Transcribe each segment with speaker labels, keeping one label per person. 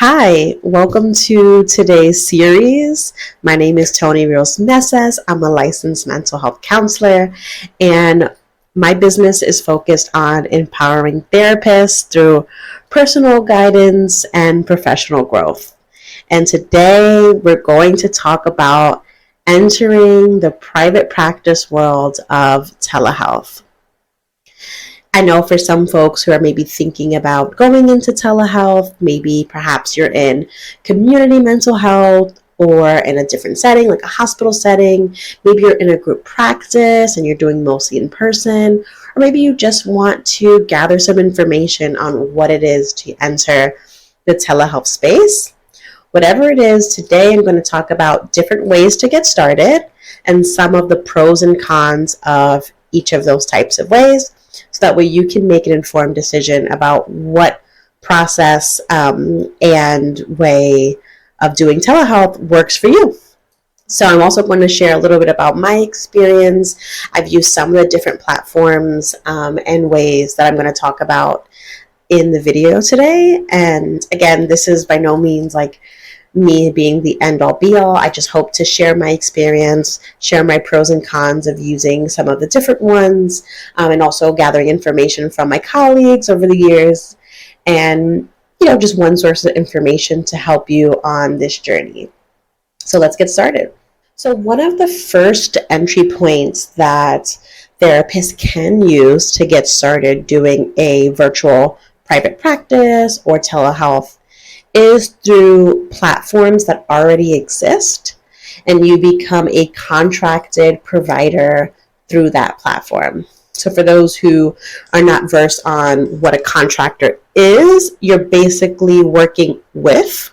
Speaker 1: Hi, welcome to today's series. My name is Tony Rios Meses. I'm a licensed mental health counselor, and my business is focused on empowering therapists through personal guidance and professional growth. And today we're going to talk about entering the private practice world of telehealth. I know for some folks who are maybe thinking about going into telehealth, maybe perhaps you're in community mental health or in a different setting, like a hospital setting. Maybe you're in a group practice and you're doing mostly in person, or maybe you just want to gather some information on what it is to enter the telehealth space. Whatever it is, today I'm going to talk about different ways to get started and some of the pros and cons of each of those types of ways. So that way you can make an informed decision about what process and way of doing telehealth works for you. So I'm also going to share a little bit about my experience. I've used some of the different platforms and ways that I'm going to talk about in the video today. And again, this is by no means like me being the end-all be-all. I just hope to share my experience, share my pros and cons of using some of the different ones, and also gathering information from my colleagues over the years, and just one source of information to help you on this journey. So let's get started. So one of the first entry points that therapists can use to get started doing a virtual private practice or telehealth is through platforms that already exist, and you become a contracted provider through that platform. So for those who are not versed on what a contractor is, you're basically working with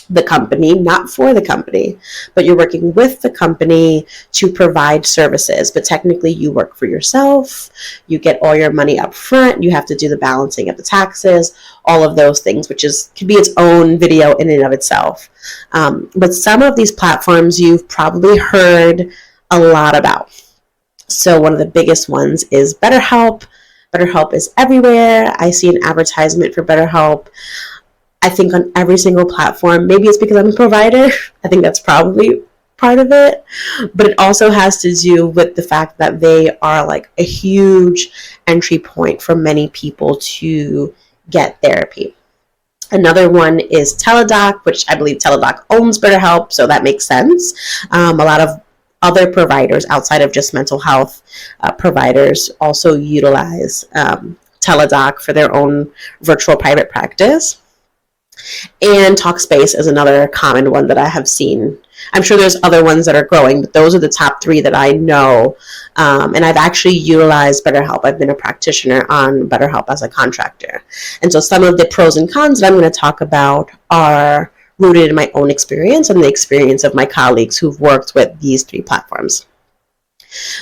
Speaker 1: the company, not for the company, but you're working with the company to provide services. But technically you work for yourself. You get all your money up front. You have to do the balancing of the taxes, all of those things, which could be its own video in and of itself. But some of these platforms you've probably heard a lot about. So one of the biggest ones is BetterHelp. BetterHelp is everywhere. I see an advertisement for BetterHelp, I think, on every single platform. Maybe it's because I'm a provider. I think that's probably part of it. But it also has to do with the fact that they are like a huge entry point for many people to get therapy. Another one is Teladoc, which I believe Teladoc owns BetterHelp, so that makes sense. A lot of other providers outside of just mental health providers also utilize Teladoc for their own virtual private practice. And Talkspace is another common one that I have seen. I'm sure there's other ones that are growing, but those are the top three that I know. And I've actually utilized BetterHelp. I've been a practitioner on BetterHelp as a contractor. And so some of the pros and cons that I'm going to talk about are rooted in my own experience and the experience of my colleagues who've worked with these three platforms.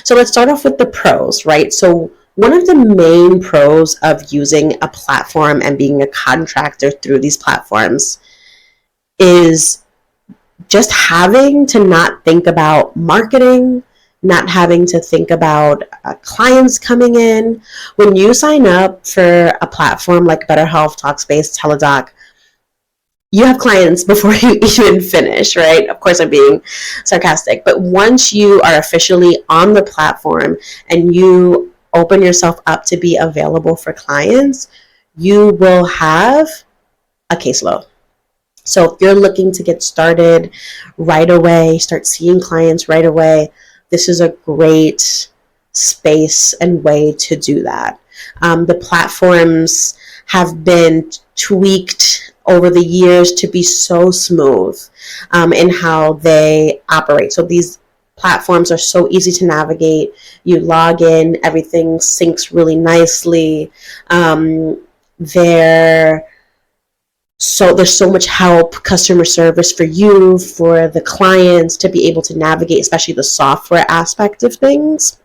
Speaker 1: So let's start off with the pros, right? So one of the main pros of using a platform and being a contractor through these platforms is just having to not think about marketing, not having to think about clients coming in. When you sign up for a platform like BetterHelp, Talkspace, Teladoc, you have clients before you even finish, right? Of course, I'm being sarcastic, but once you are officially on the platform and you open yourself up to be available for clients, you will have a caseload. So if you're looking to get started right away, start seeing clients right away, this is a great space and way to do that. The platforms have been tweaked over the years to be so smooth in how they operate. So these platforms are so easy to navigate. You log in, everything syncs really nicely. There's so much help, customer service for you, for the clients to be able to navigate, especially the software aspect of things.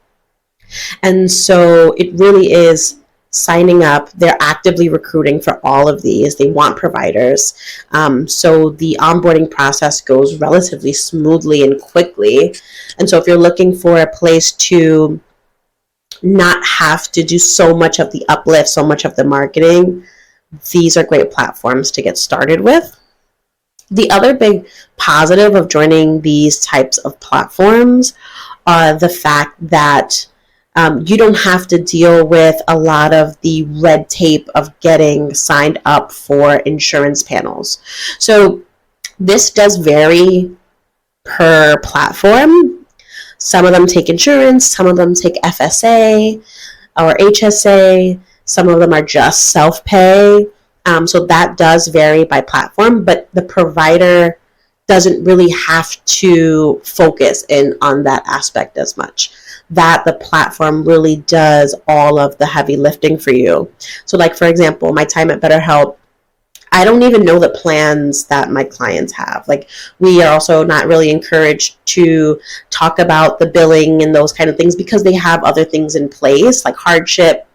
Speaker 1: And so it really is signing up. They're actively recruiting for all of these. They want providers. So the onboarding process goes relatively smoothly and quickly. And so if you're looking for a place to not have to do so much of the uplift, so much of the marketing, these are great platforms to get started with. The other big positive of joining these types of platforms are the fact that you don't have to deal with a lot of the red tape of getting signed up for insurance panels. So this does vary per platform. Some of them take insurance, some of them take FSA or HSA, some of them are just self-pay. So that does vary by platform, but the provider doesn't really have to focus in on that aspect as much. That the platform really does all of the heavy lifting for you. So like, for example, my time at BetterHelp, I don't even know the plans that my clients have. Like, we are also not really encouraged to talk about the billing and those kind of things because they have other things in place, like hardship,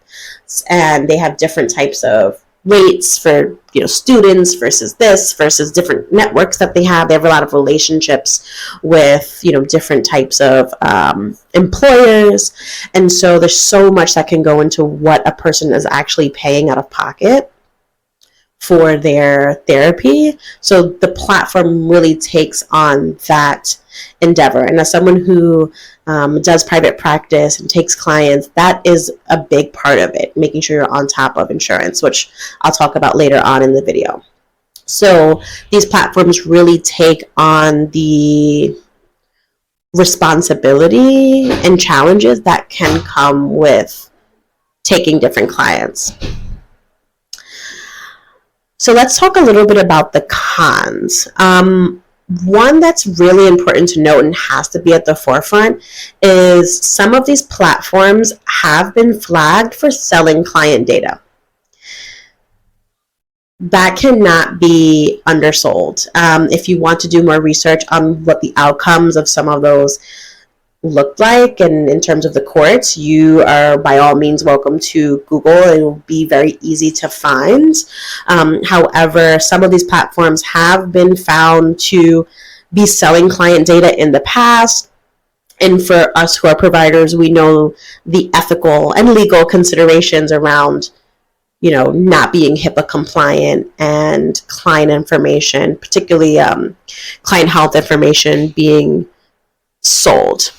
Speaker 1: and they have different types of rates for, students versus this versus different networks that they have. They have a lot of relationships with, different types of employers. And so there's so much that can go into what a person is actually paying out of pocket for their therapy. So the platform really takes on that endeavor. And as someone who does private practice and takes clients, that is a big part of it, making sure you're on top of insurance, which I'll talk about later on in the video. So these platforms really take on the responsibility and challenges that can come with taking different clients. So let's talk a little bit about the cons. One that's really important to note and has to be at the forefront is some of these platforms have been flagged for selling client data. That cannot be undersold. If you want to do more research on what the outcomes of some of those looked like, and in terms of the courts, you are by all means welcome to Google. It will be very easy to find. However, some of these platforms have been found to be selling client data in the past. And for us who are providers, we know the ethical and legal considerations around, not being HIPAA compliant and client information, particularly client health information, being sold.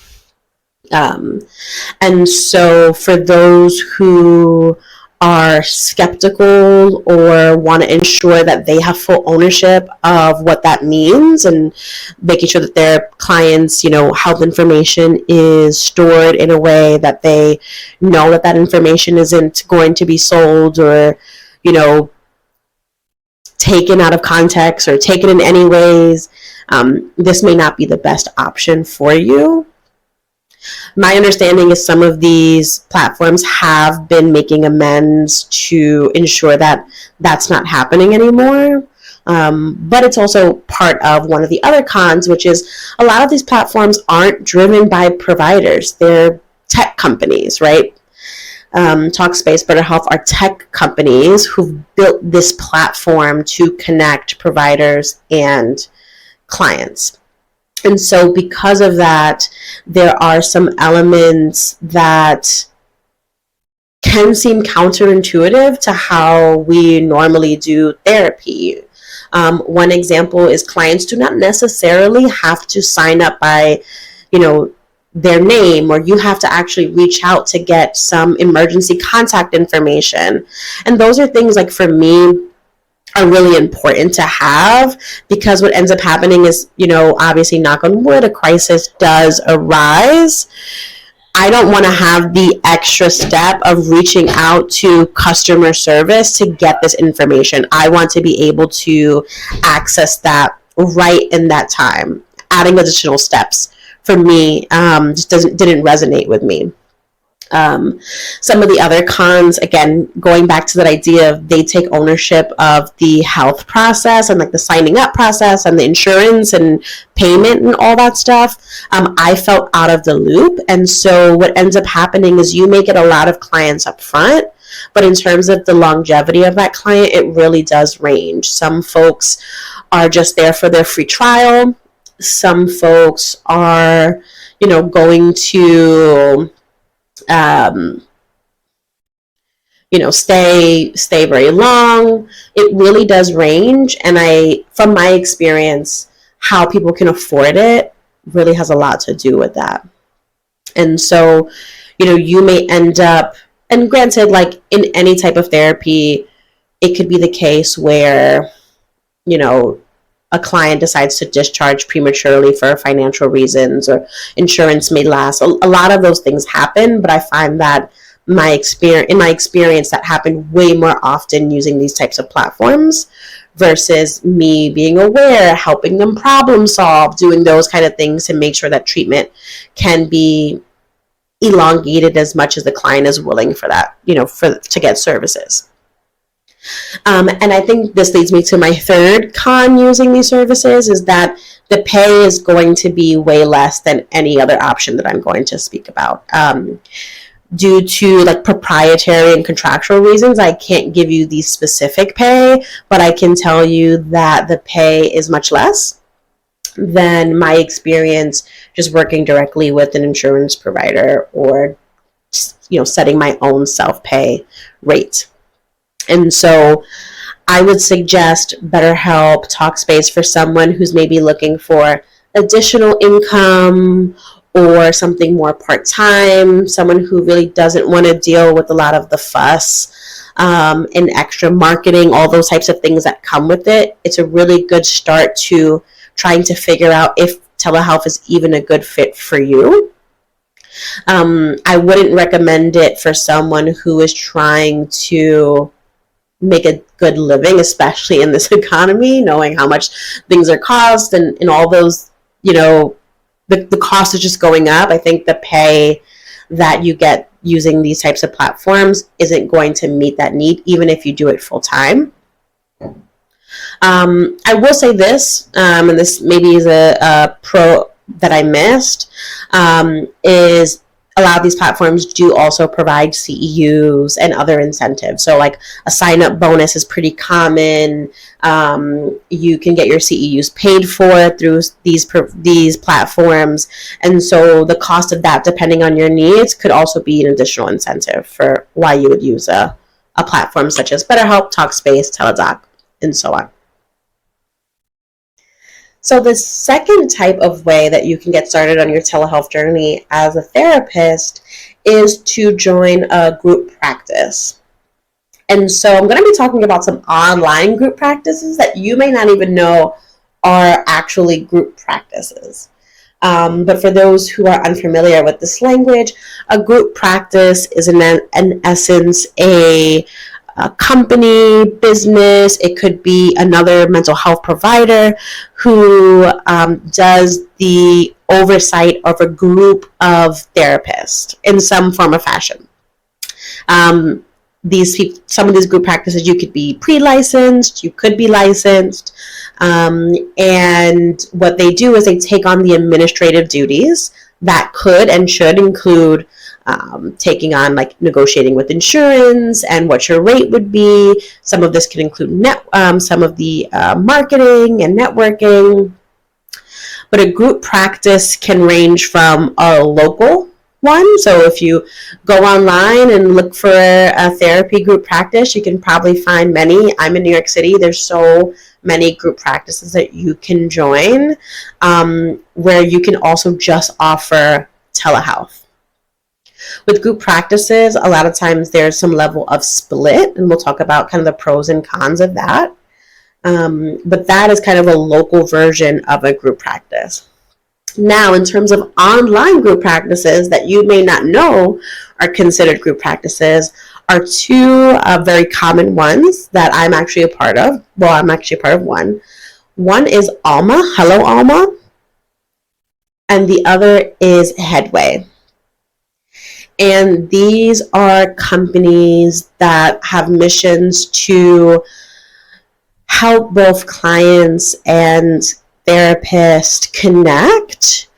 Speaker 1: And so for those who are skeptical or want to ensure that they have full ownership of what that means and making sure that their clients, health information is stored in a way that they know that that information isn't going to be sold or, taken out of context or taken in any ways, this may not be the best option for you. My understanding is some of these platforms have been making amends to ensure that that's not happening anymore. But it's also part of one of the other cons, which is a lot of these platforms aren't driven by providers. They're tech companies, right? Talkspace, BetterHelp are tech companies who've built this platform to connect providers and clients. And so because of that, there are some elements that can seem counterintuitive to how we normally do therapy. One example is clients do not necessarily have to sign up by, their name, or you have to actually reach out to get some emergency contact information. And those are things like, for me, are really important to have, because what ends up happening is, obviously, knock on wood, a crisis does arise. I don't want to have the extra step of reaching out to customer service to get this information. I want to be able to access that right in that time. Adding additional steps for me just didn't resonate with me. Some of the other cons, again, going back to that idea of they take ownership of the health process and like the signing up process and the insurance and payment and all that stuff. I felt out of the loop. And so what ends up happening is you may get a lot of clients up front, but in terms of the longevity of that client, it really does range. Some folks are just there for their free trial. Some folks are, going to stay very long. It really does range, and from my experience, how people can afford it really has a lot to do with that. And so, you may end up, and granted, like in any type of therapy, it could be the case where, a client decides to discharge prematurely for financial reasons, or insurance may last. A lot of those things happen, but I find that in my experience, that happened way more often using these types of platforms versus me being aware, helping them problem solve, doing those kind of things to make sure that treatment can be elongated as much as the client is willing for that, to get services. And I think this leads me to my third con using these services, is that the pay is going to be way less than any other option that I'm going to speak about. Due to like proprietary and contractual reasons, I can't give you the specific pay, but I can tell you that the pay is much less than my experience just working directly with an insurance provider, or setting my own self-pay rate. And so I would suggest BetterHelp Talkspace for someone who's maybe looking for additional income or something more part-time, someone who really doesn't want to deal with a lot of the fuss and extra marketing, all those types of things that come with it. It's a really good start to trying to figure out if telehealth is even a good fit for you. I wouldn't recommend it for someone who is trying to make a good living, especially in this economy, knowing how much things are cost and all those, the cost is just going up. I think the pay that you get using these types of platforms isn't going to meet that need, even if you do it full time. I will say this, and this maybe is a pro that I missed, is a lot of these platforms do also provide CEUs and other incentives. So like a sign-up bonus is pretty common. You can get your CEUs paid for through these platforms. And so the cost of that, depending on your needs, could also be an additional incentive for why you would use a platform such as BetterHelp, Talkspace, Teladoc, and so on. So the second type of way that you can get started on your telehealth journey as a therapist is to join a group practice. And so I'm going to be talking about some online group practices that you may not even know are actually group practices. But for those who are unfamiliar with this language, a group practice is in essence a company, business. It could be another mental health provider who does the oversight of a group of therapists in some form or fashion. Some of these group practices, you could be pre-licensed, you could be licensed, and what they do is they take on the administrative duties that could and should include taking on like negotiating with insurance and what your rate would be. Some of this can include some of the marketing and networking. But a group practice can range from a local one. So if you go online and look for a therapy group practice, you can probably find many. I'm in New York City. There's so many group practices that you can join, where you can also just offer telehealth. With group practices, a lot of times there's some level of split, and we'll talk about kind of the pros and cons of that. But that is kind of a local version of a group practice. Now, in terms of online group practices that you may not know are considered group practices, are two very common ones that I'm actually a part of. Well, I'm actually a part of one. One is Alma, Hello Alma, and the other is Headway. And these are companies that have missions to help both clients and therapists connect.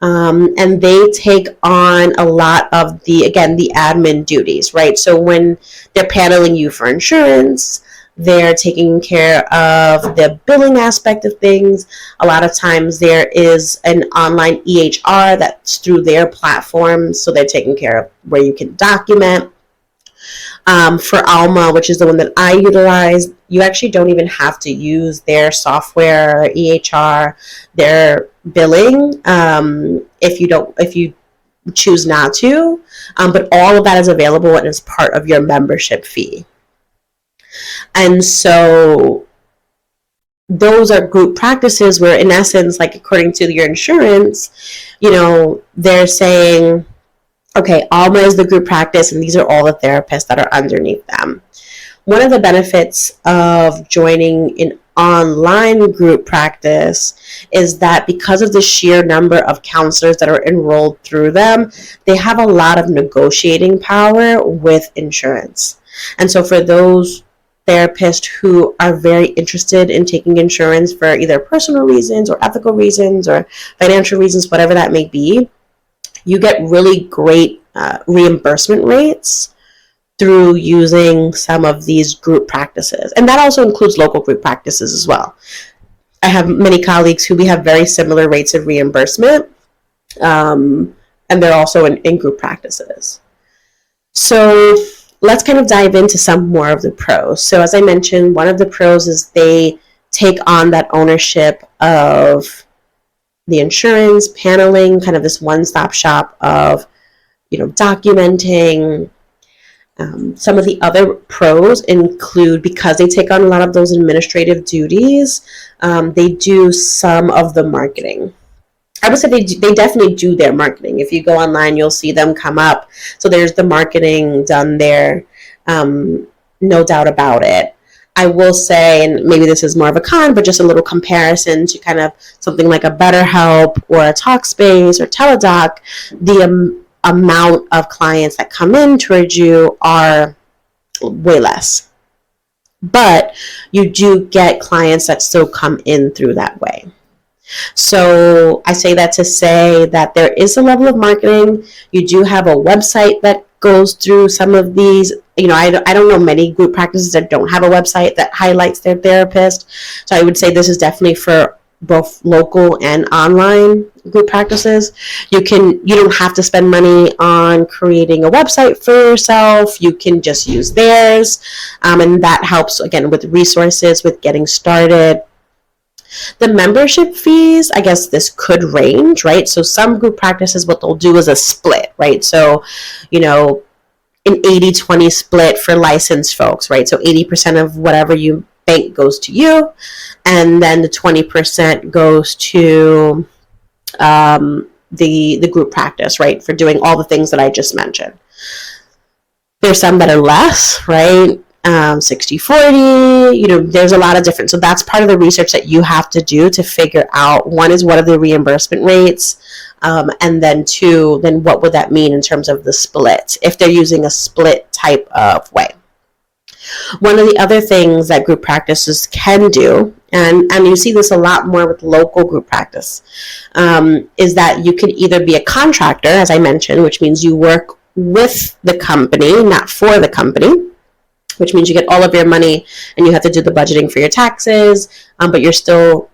Speaker 1: And they take on a lot of the admin duties, right? So when they're paneling you for insurance, they're taking care of the billing aspect of things. A lot of times there is an online EHR that's through their platform, so they're taking care of where you can document. For Alma, which is the one that I utilize, you actually don't even have to use their software, EHR, their billing, if you choose not to. But all of that is available and is part of your membership fee. And so those are group practices where, in essence, like according to your insurance, they're saying, okay, Alma is the group practice, and these are all the therapists that are underneath them. One of the benefits of joining an online group practice is that because of the sheer number of counselors that are enrolled through them, they have a lot of negotiating power with insurance. And so for those therapists who are very interested in taking insurance for either personal reasons or ethical reasons or financial reasons, whatever that may be, you get really great reimbursement rates through using some of these group practices. And that also includes local group practices as well. I have many colleagues who we have very similar rates of reimbursement, and they're also in group practices. So let's kind of dive into some more of the pros. So as I mentioned, one of the pros is they take on that ownership of the insurance, paneling, kind of this one-stop shop of, documenting. Some of the other pros include, because they take on a lot of those administrative duties, they do some of the marketing. I would say they definitely do their marketing. If you go online, you'll see them come up. So there's the marketing done there, no doubt about it. I will say, and maybe this is more of a con, but just a little comparison to kind of something like a BetterHelp or a Talkspace or Teladoc, the amount of clients that come in towards you are way less. But you do get clients that still come in through that way. So I say that to say that there is a level of marketing. You do have a website that goes through some of these. I don't know many group practices that don't have a website that highlights their therapist. So I would say this is definitely for both local and online group practices. You don't have to spend money on creating a website for yourself. You can just use theirs. And that helps, again, with resources, with getting started. The membership fees, I guess this could range, right? So some group practices, what they'll do is a split, right? So, an 80-20 split for licensed folks, right? So 80% of whatever you bank goes to you, and then the 20% goes to the group practice, right? For doing all the things that I just mentioned. There's some that are less, right? 60-40, there's a lot of different. So that's part of the research that you have to do to figure out, one is what are the reimbursement rates, and then two, then what would that mean in terms of the split, if they're using a split type of way. One of the other things that group practices can do, and you see this a lot more with local group practice, is that you can either be a contractor, as I mentioned, which means you work with the company, not for the company, which means you get all of your money and you have to do the budgeting for your taxes, but you're still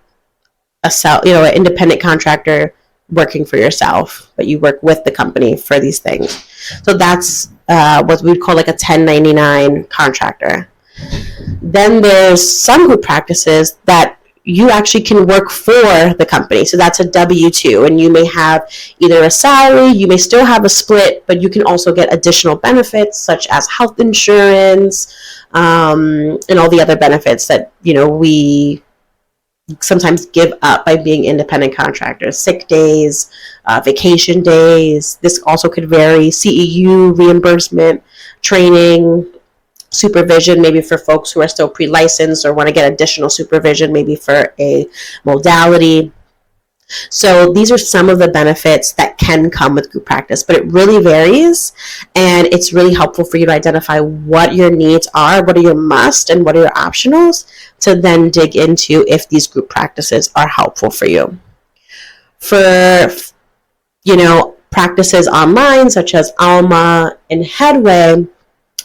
Speaker 1: an independent contractor working for yourself, but you work with the company for these things. So that's what we'd call like a 1099 contractor. Then there's some group practices that you actually can work for the company. So that's a W-2, and you may have either a salary, you may still have a split, but you can also get additional benefits such as health insurance, and all the other benefits that, we sometimes give up by being independent contractors. Sick days, vacation days. This also could vary. CEU reimbursement, training, supervision, maybe for folks who are still pre-licensed or want to get additional supervision, maybe for a modality. So these are some of the benefits that can come with group practice, but it really varies, and it's really helpful for you to identify what your needs are, what are your must, and what are your optionals, to then dig into if these group practices are helpful for you. For, practices online, such as Alma and Headway,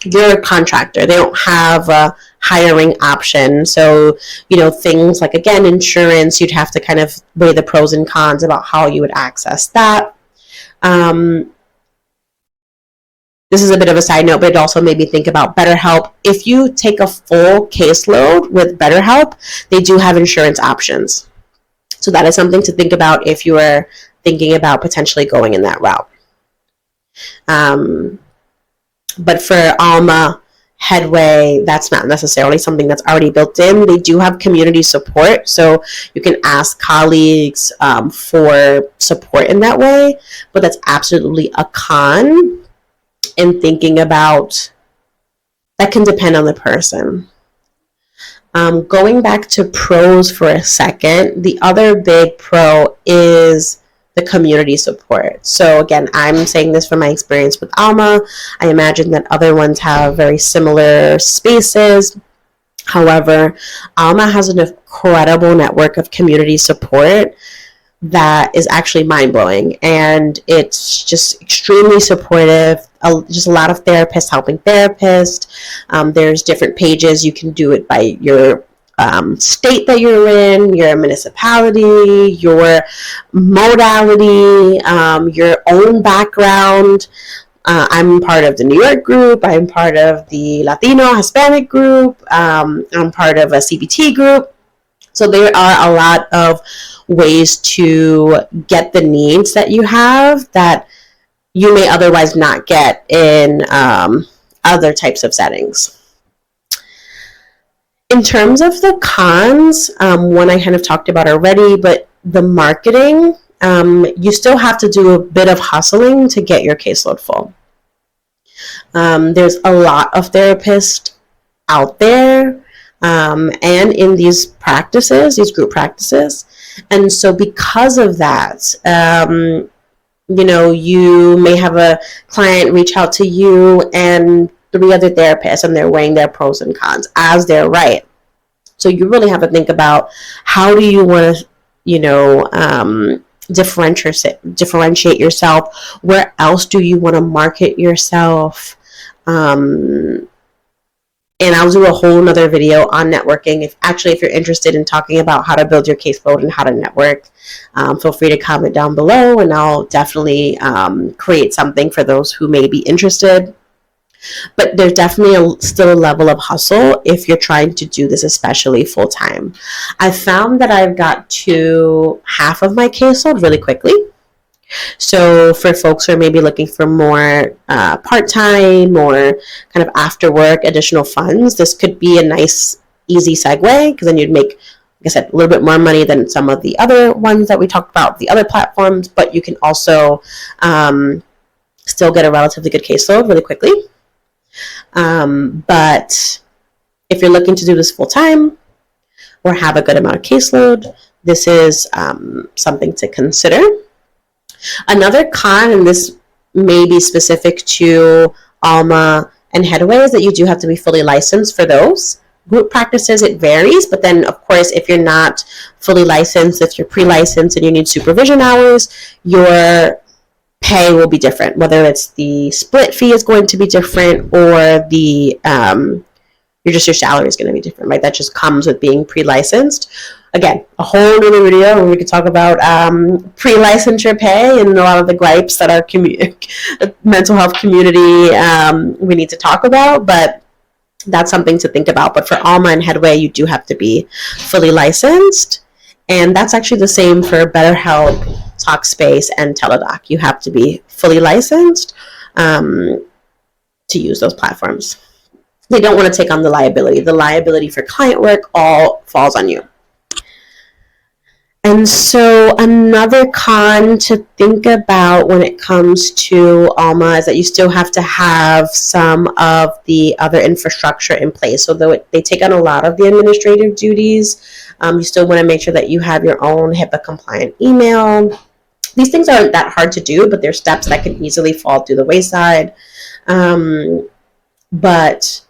Speaker 1: you're a contractor. They don't have a hiring option. So, things like, again, insurance, you'd have to kind of weigh the pros and cons about how you would access that. This is a bit of a side note, but it also made me think about BetterHelp. If you take a full caseload with BetterHelp, they do have insurance options. So that is something to think about if you are thinking about potentially going in that route. But for Alma, Headway, that's not necessarily something that's already built in. They do have community support, so you can ask colleagues for support in that way, but that's absolutely a con in thinking about. That can depend on the person. Going back to pros for a second, the other big pro is the community support. So again, I'm saying this from my experience with Alma. I imagine that other ones have very similar spaces. However, Alma has an incredible network of community support that is actually mind-blowing, and it's just extremely supportive. Just a lot of therapists helping therapists. There's different pages. You can do it by your state that you're in, your municipality, your modality, your own background. I'm part of the New York group. I'm part of the Latino Hispanic group. I'm part of a CBT group. So there are a lot of ways to get the needs that you have that you may otherwise not get in other types of settings. In terms of the cons, one I kind of talked about already, but the marketing, you still have to do a bit of hustling to get your caseload full. There's a lot of therapists out there and in these practices, these group practices. And so because of that, you may have a client reach out to you and 3 other therapists, and they're weighing their pros and cons as they're right. So you really have to think about, how do you want to, differentiate yourself? Where else do you want to market yourself? And I'll do a whole nother video on networking. If you're interested in talking about how to build your caseload and how to network, feel free to comment down below, and I'll definitely create something for those who may be interested. But there's definitely still a level of hustle if you're trying to do this, especially full time. I found that I've got to half of my caseload really quickly. So for folks who are maybe looking for more part-time or kind of after work additional funds, this could be a nice, easy segue, because then you'd make, like I said, a little bit more money than some of the other ones that we talked about, the other platforms, but you can also still get a relatively good caseload really quickly. But if you're looking to do this full-time or have a good amount of caseload, this is something to consider. Another con, and this may be specific to Alma and Headway, is that you do have to be fully licensed for those. Group practices, it varies, but then, of course, if you're not fully licensed, if you're pre-licensed and you need supervision hours, your pay will be different, whether it's the split fee is going to be different or the your salary is going to be different, right? That just comes with being pre-licensed. Again, a whole other video where we could talk about pre-licensure pay and a lot of the gripes that our mental health community we need to talk about, but that's something to think about. But for Alma and Headway, you do have to be fully licensed, and that's actually the same for BetterHelp, Talkspace, and Teladoc. You have to be fully licensed to use those platforms. They don't want to take on the liability. The liability for client work all falls on you. And so another con to think about when it comes to Alma is that you still have to have some of the other infrastructure in place. So though they take on a lot of the administrative duties, you still want to make sure that you have your own HIPAA compliant email. These things aren't that hard to do, but there's steps that can easily fall through the wayside. But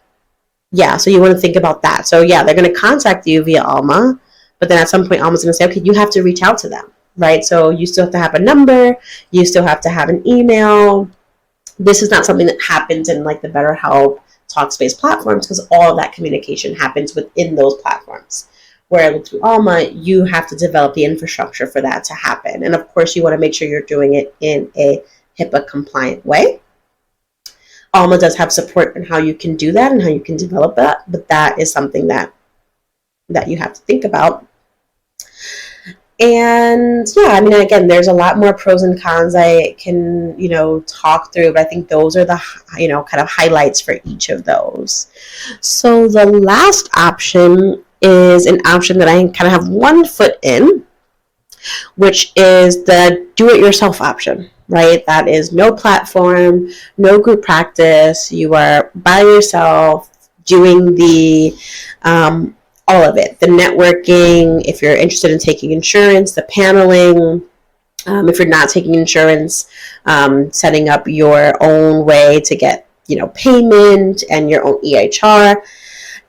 Speaker 1: yeah, so you want to think about that. So yeah, they're going to contact you via Alma, but then at some point Alma's going to say, okay, you have to reach out to them, right? So you still have to have a number, you still have to have an email. This is not something that happens in like the BetterHelp, Talkspace platforms, because all of that communication happens within those platforms. Where through Alma, you have to develop the infrastructure for that to happen. And of course, you want to make sure you're doing it in a HIPAA compliant way. Alma does have support on how you can do that and how you can develop that, but that is something that you have to think about. And yeah, I mean, again, there's a lot more pros and cons I can, talk through, but I think those are the, kind of highlights for each of those. So the last option is an option that I kind of have one foot in, which is the do-it-yourself option, right? That is no platform, no group practice. You are by yourself doing the all of it, the networking, if you're interested in taking insurance, the paneling, if you're not taking insurance, setting up your own way to get, payment and your own EHR.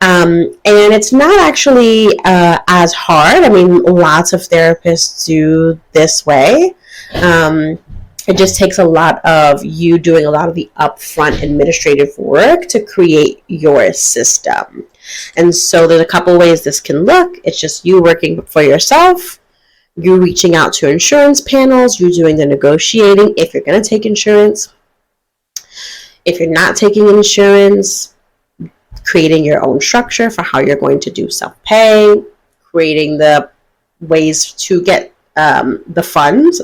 Speaker 1: And it's not actually as hard. I mean, lots of therapists do this way. It just takes a lot of you doing a lot of the upfront administrative work to create your system. And so there's a couple ways this can look. It's just you working for yourself, you reaching out to insurance panels, you doing the negotiating if you're going to take insurance. If you're not taking insurance, creating your own structure for how you're going to do self-pay, creating the ways to get the funds,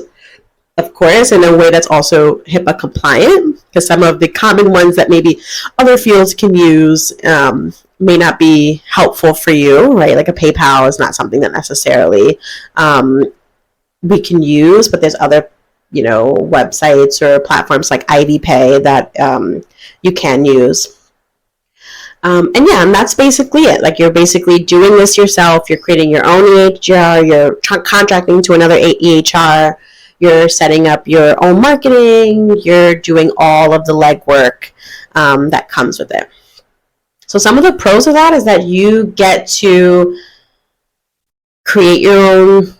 Speaker 1: of course, in a way that's also HIPAA compliant, because some of the common ones that maybe other fields can use may not be helpful for you, right? Like a PayPal is not something that necessarily we can use, but there's other, websites or platforms like ID Pay that you can use. And that's basically it. Like, you're basically doing this yourself. You're creating your own EHR. You're contracting to another EHR. You're setting up your own marketing. You're doing all of the legwork that comes with it. So some of the pros of that is that you get to create your own,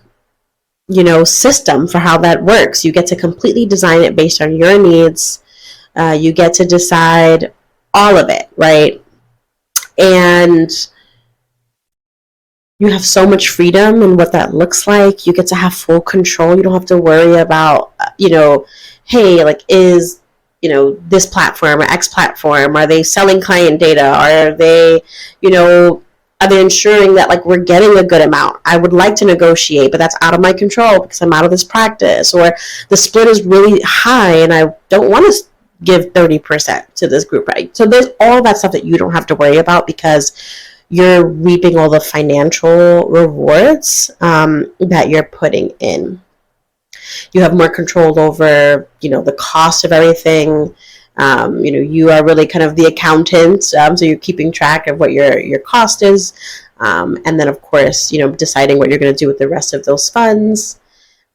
Speaker 1: system for how that works. You get to completely design it based on your needs. You get to decide all of it, right? And you have so much freedom in what that looks like. You get to have full control. You don't have to worry about, hey, like, is, this platform or X platform, are they selling client data? Are they, are they ensuring that, like, we're getting a good amount? I would like to negotiate, but that's out of my control because I'm out of this practice. Or the split is really high and I don't want to give 30% to this group, right? So there's all that stuff that you don't have to worry about because you're reaping all the financial rewards that you're putting in. You have more control over, the cost of everything. You are really kind of the accountant, so you're keeping track of what your cost is, and then of course, deciding what you're going to do with the rest of those funds.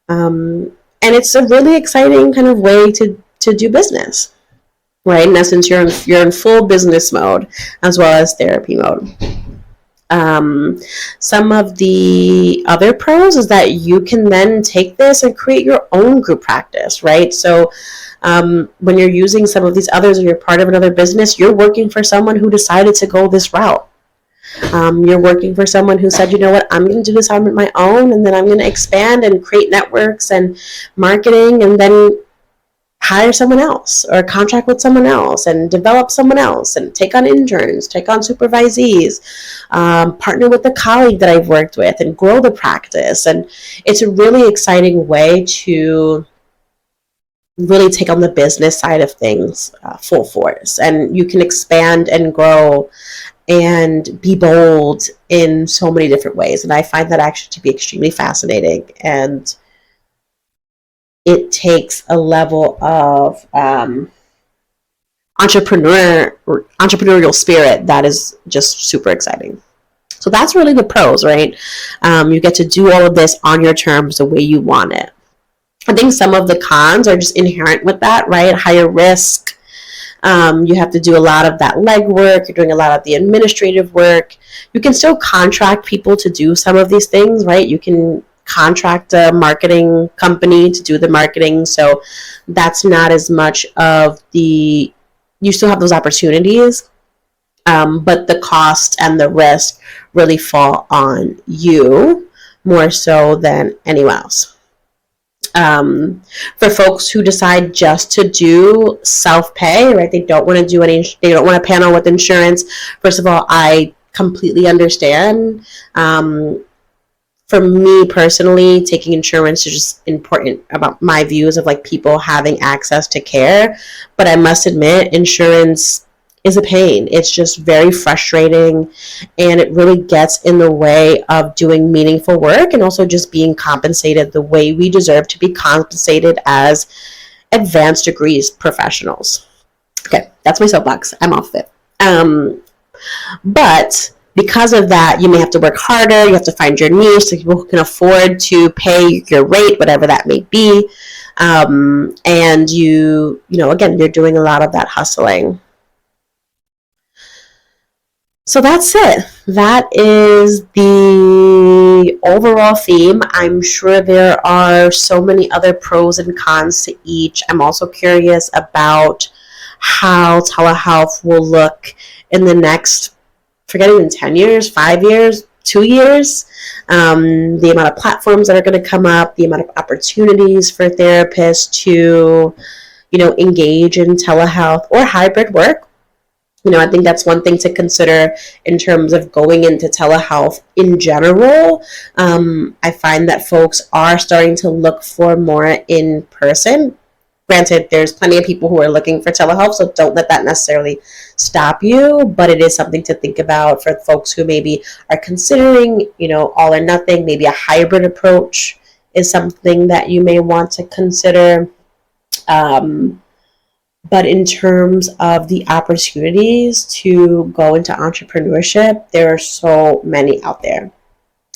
Speaker 1: And it's a really exciting kind of way to do business, right? In essence, you're in full business mode as well as therapy mode. Some of the other pros is that you can then take this and create your own group practice, right? So when you're using some of these others or you're part of another business, you're working for someone who decided to go this route. You're working for someone who said, you know what, I'm going to do this on my own, and then I'm going to expand and create networks and marketing, and then hire someone else or contract with someone else and develop someone else and take on interns, take on supervisees, partner with a colleague that I've worked with and grow the practice. And it's a really exciting way to really take on the business side of things full force. And you can expand and grow and be bold in so many different ways. And I find that actually to be extremely fascinating. And it takes a level of entrepreneurial spirit that is just super exciting. So that's really the pros, right? You get to do all of this on your terms the way you want it. I think some of the cons are just inherent with that, right? Higher risk. You have to do a lot of that legwork. You're doing a lot of the administrative work. You can still contract people to do some of these things, right? You can contract a marketing company to do the marketing. So that's not as much of the, you still have those opportunities, but the cost and the risk really fall on you more so than anyone else. For folks who decide just to do self-pay, right? They don't want to do any, they don't want to panel with insurance. First of all, I completely understand. For me personally, taking insurance is just important about my views of like people having access to care. But I must admit, insurance is a pain. It's just very frustrating, and it really gets in the way of doing meaningful work and also just being compensated the way we deserve to be compensated as advanced degrees professionals. Okay, that's my soapbox. I'm off it. But because of that, you may have to work harder. You have to find your niche, so people who can afford to pay your rate, whatever that may be. And again, you're doing a lot of that hustling. So that's it. That is the overall theme. I'm sure there are so many other pros and cons to each. I'm also curious about how telehealth will look in the next, forget even 10 years, 5 years, 2 years, the amount of platforms that are going to come up, the amount of opportunities for therapists to, engage in telehealth or hybrid work. I think that's one thing to consider in terms of going into telehealth in general. I find that folks are starting to look for more in person. Granted, there's plenty of people who are looking for telehealth, so don't let that necessarily stop you, but it is something to think about for folks who maybe are considering, all or nothing. Maybe a hybrid approach is something that you may want to consider. But in terms of the opportunities to go into entrepreneurship, there are so many out there.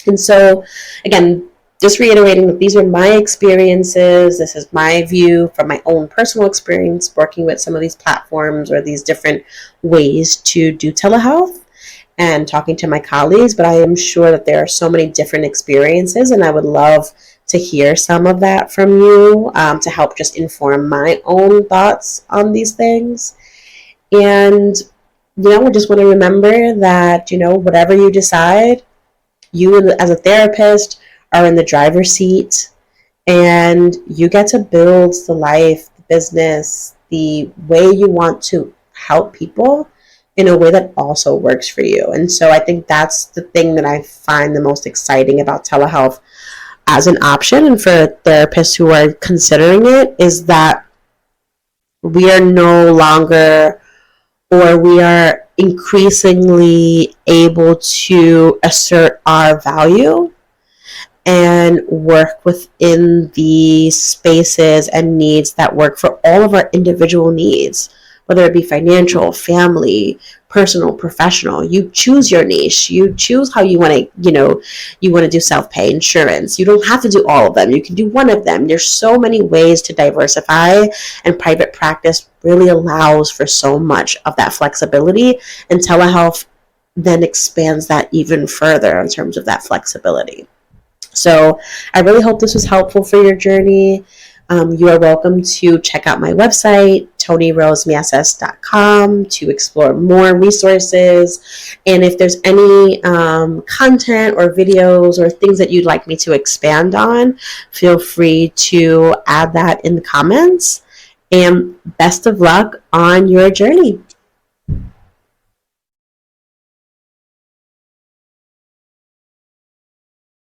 Speaker 1: And so, again, just reiterating that these are my experiences. This is my view from my own personal experience working with some of these platforms or these different ways to do telehealth and talking to my colleagues. But I am sure that there are so many different experiences, and I would love to hear some of that from you to help just inform my own thoughts on these things. And, we just want to remember that, whatever you decide, you as a therapist are in the driver's seat, and you get to build the life, the business, the way you want to help people in a way that also works for you. And so I think that's the thing that I find the most exciting about telehealth as an option, and for therapists who are considering it, is that we are no longer, or we are increasingly able to assert our value and work within the spaces and needs that work for all of our individual needs, whether it be financial, family, personal, professional. You choose your niche. You choose how you want to, you want to do self-pay insurance. You don't have to do all of them. You can do one of them. There's so many ways to diversify, and private practice really allows for so much of that flexibility, and telehealth then expands that even further in terms of that flexibility. So I really hope this was helpful for your journey. You are welcome to check out my website, TonyRoseMieses.com, to explore more resources. And if there's any content or videos or things that you'd like me to expand on, feel free to add that in the comments. And best of luck on your journey.